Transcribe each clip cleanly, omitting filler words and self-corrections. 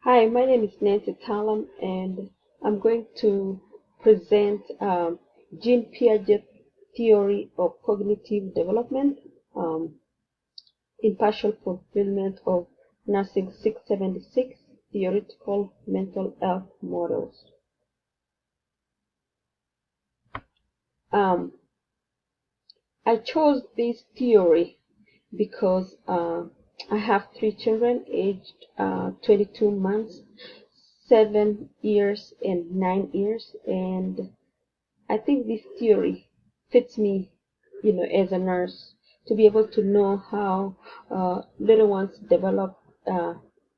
Hi, my name is Nancy Talam, and I'm going to present Jean Piaget's theory of cognitive development um, in partial fulfillment of Nursing 676 theoretical mental health models. Um, I chose this theory because I have three children aged 22 months, 7 years, and 9 years, and I think this theory fits me, as a nurse, to be able to know how little ones develop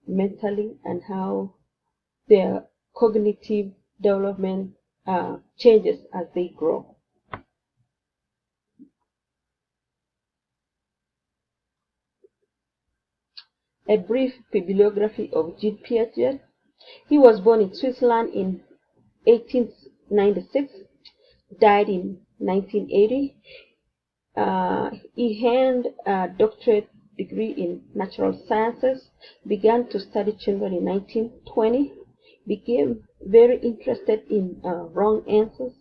mentally and how their cognitive development changes as they grow. A brief bibliography of Jean Piaget. He was born in Switzerland in 1896, died in 1980. He earned a doctorate degree in natural sciences, began to study children in 1920, became very interested in wrong answers,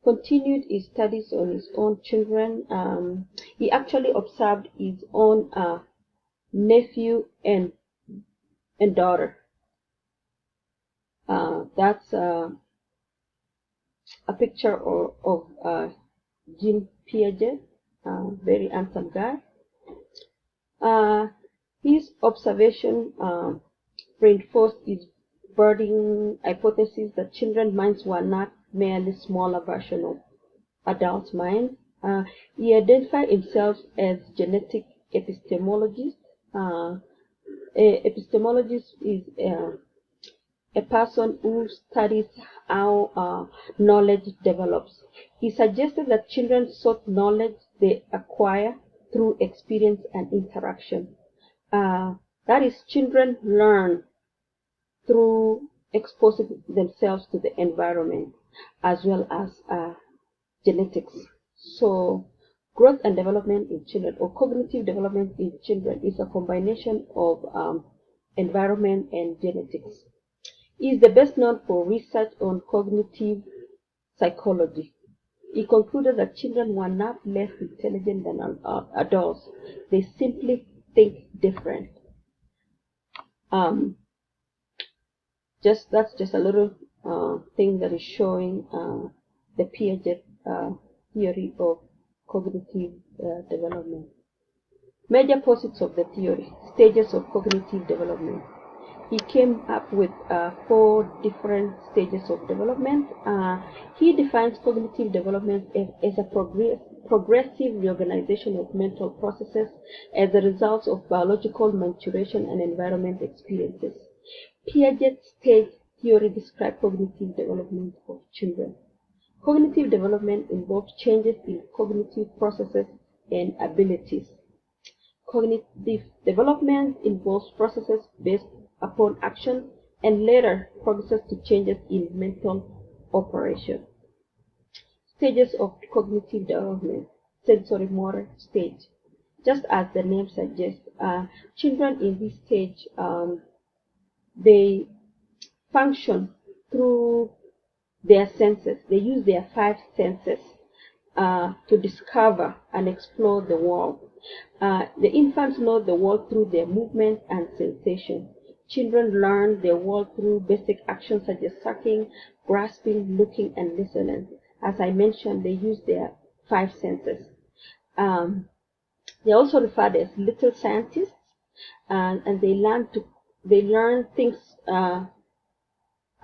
continued his studies on his own children. He actually observed his own nephew and daughter. That's a picture of Jean Piaget, very handsome guy. Uh, his observation reinforced his budding hypothesis that children's minds were not merely smaller version of adult mind. He identified himself as genetic epistemologist. A epistemologist is a person who studies how knowledge develops. He suggested that children sought knowledge they acquire through experience and interaction. That is, children learn through exposing themselves to the environment as well as genetics. So, growth and development in children, or cognitive development in children, is a combination of environment and genetics. He is the best known for research on cognitive psychology. He concluded that children were not less intelligent than adults. They simply think different. Um, that's just a little thing that is showing the Piaget theory of cognitive development. Major posits of the theory: stages of cognitive development. He came up with four different stages of development. He defines cognitive development as a progressive reorganization of mental processes as a result of biological maturation and environment experiences. Piaget's stage theory describes cognitive development of children. Cognitive development involves changes in cognitive processes and abilities. Cognitive development involves processes based upon action and later progresses to changes in mental operation. Stages of cognitive development. Sensory motor stage. Just as the name suggests, children in this stage they function through their senses. They use their five senses to discover and explore the world. The infants know the world through their movement and sensation. Children learn their world through basic actions such as sucking, grasping, looking, and listening. As I mentioned, they use their five senses. Um, they're also referred as little scientists, and they learn things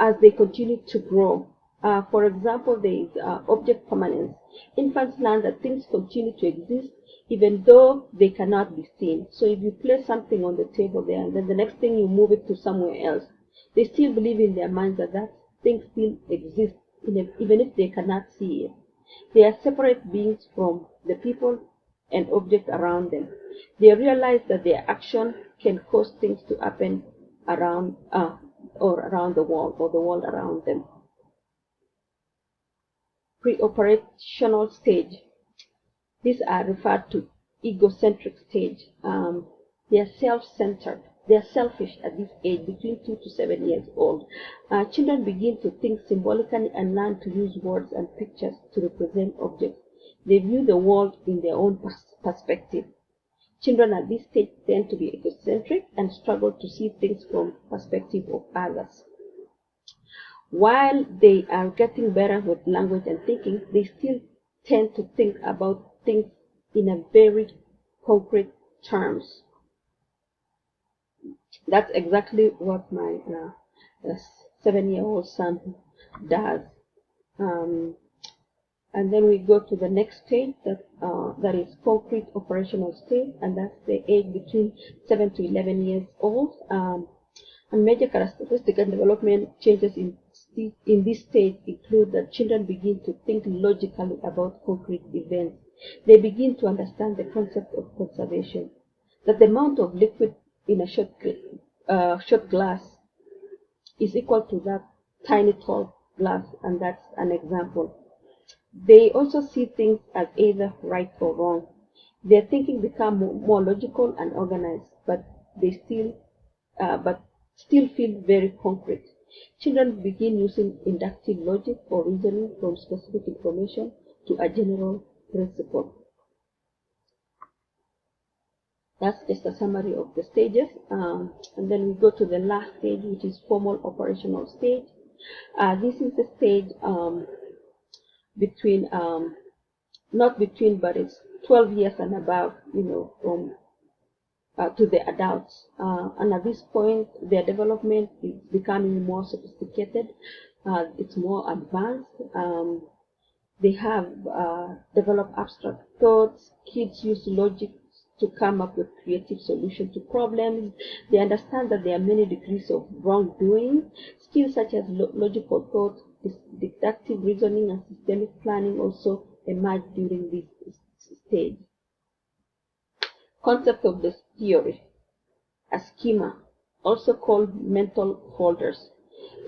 as they continue to grow. For example, there is object permanence. Infants learn that things continue to exist even though they cannot be seen. So if you place something on the table there and then the next thing you move it to somewhere else, they still believe in their minds that that thing still exists even if they cannot see it. They are separate beings from the people and objects around them. They realize that their action can cause things to happen around or around the world or the world around them. Pre-operational stage. These are referred to egocentric stage. They are self-centered. They are selfish at this age, between 2 to 7 years old. Children begin to think symbolically and learn to use words and pictures to represent objects. They view the world in their own perspective. Children at this stage tend to be egocentric and struggle to see things from perspective of others. While they are getting better with language and thinking, they still tend to think about things in a very concrete terms. That's exactly what my 7-year-old son does. Um, and then we go to the next stage that is concrete operational stage, and that's the age between 7 to 11 years old. And major characteristic and development changes in this stage include that children begin to think logically about concrete events. They begin to understand the concept of conservation, that the amount of liquid in a shot glass is equal to that tiny tall glass, and that's an example. They also see things as either right or wrong. Their thinking becomes more logical and organized, but still feel very concrete. Children begin using inductive logic or reasoning from specific information to a general principle. That's just a summary of the stages. And then we go to the last stage, which is formal operational stage. This is the stage between, not between, but it's 12 years and above, from to the adults. And at this point, their development is becoming more sophisticated. It's more advanced. They have developed abstract thoughts. Kids use logic to come up with creative solutions to problems. They understand that there are many degrees of wrongdoing. Skills such as logical thought, deductive reasoning, and systemic planning also emerge during this stage. Concept of this theory: a schema, also called mental folders.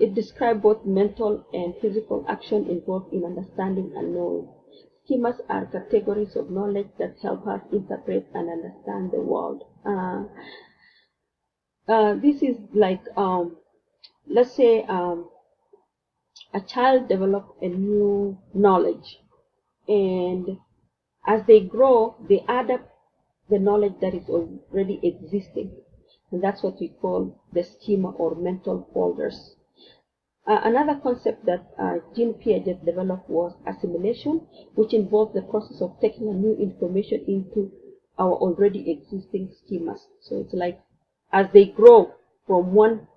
It describes both mental and physical action involved in understanding and knowing. Schemas are categories of knowledge that help us interpret and understand the world. This is like, let's say, a child develops a new knowledge, and as they grow, they add up the knowledge that is already existing. And that's what we call the schema or mental folders. Another concept that Jean Piaget developed was assimilation, which involves the process of taking a new information into our already existing schemas. So it's like as they grow from one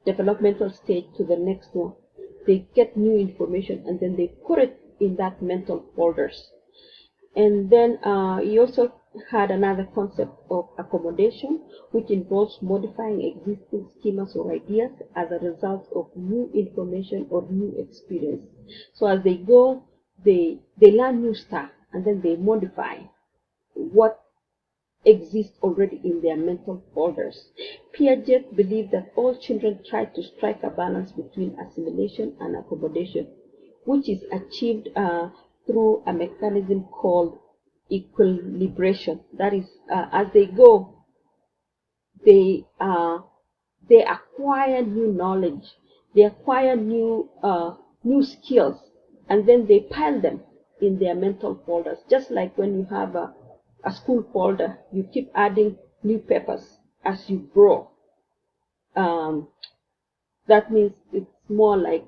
developmental stage to the next one, they get new information and then they put it in that mental folders. And then he also had another concept of accommodation, which involves modifying existing schemas or ideas as a result of new information or new experience. So as they go, they learn new stuff and then they modify what exists already in their mental folders. Piaget believed that all children try to strike a balance between assimilation and accommodation, which is achieved through a mechanism called equilibration. That is, as they go, they acquire new knowledge, they acquire new skills, and then they pile them in their mental folders. Just like when you have a school folder, you keep adding new papers as you grow. That means it's more like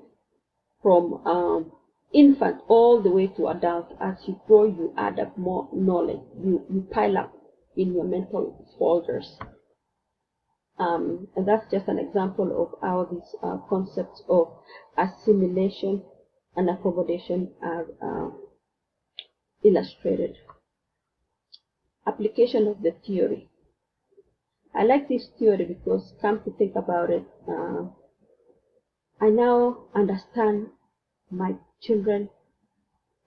from infant all the way to adult. As you grow, you add up more knowledge. You pile up in your mental folders. And that's just an example of how these concepts of assimilation and accommodation are illustrated. Application of the theory. I like this theory because, come to think about it, I now understand my children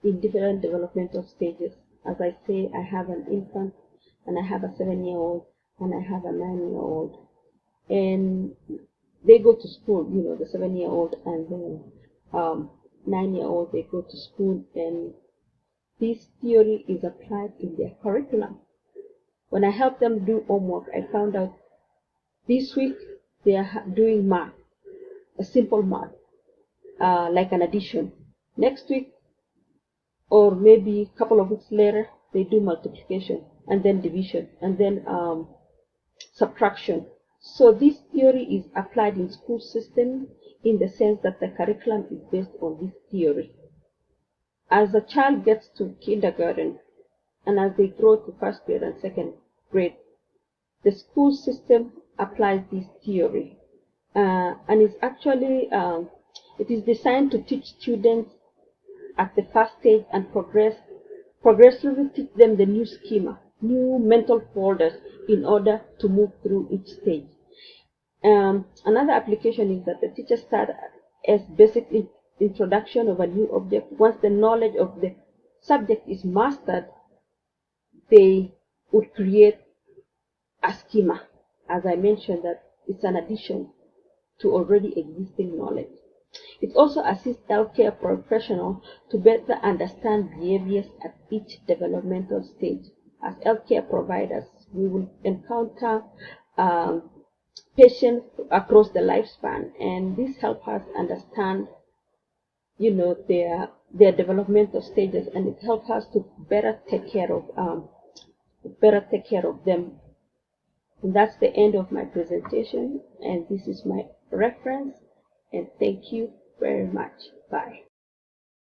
in different developmental stages. As I say, I have an infant, and I have a 7-year-old, and I have a 9-year-old. And they go to school, the 7-year-old and the 9-year-old, they go to school, and this theory is applied in their curriculum. When I help them do homework, I found out This week they are doing math, a simple math, like an addition. Next week, or maybe a couple of weeks later, they do multiplication and then division and then subtraction. So this theory is applied in school system in the sense that the curriculum is based on this theory. As a child gets to kindergarten and as they grow to first grade and second grade, the school system applies this theory, and it's actually it is designed to teach students at the first stage and progressively teach them the new schema, new mental folders in order to move through each stage. Another application is that the teacher starts as basic introduction of a new object. Once the knowledge of the subject is mastered, they would create a schema. As I mentioned, that it's an addition to already existing knowledge. It also assists healthcare professionals to better understand behaviors at each developmental stage. As healthcare providers, we will encounter patients across the lifespan, and this helps us understand, their developmental stages, and it helps us to better take care of them. And that's the end of my presentation, and this is my reference, and thank you very much. Bye.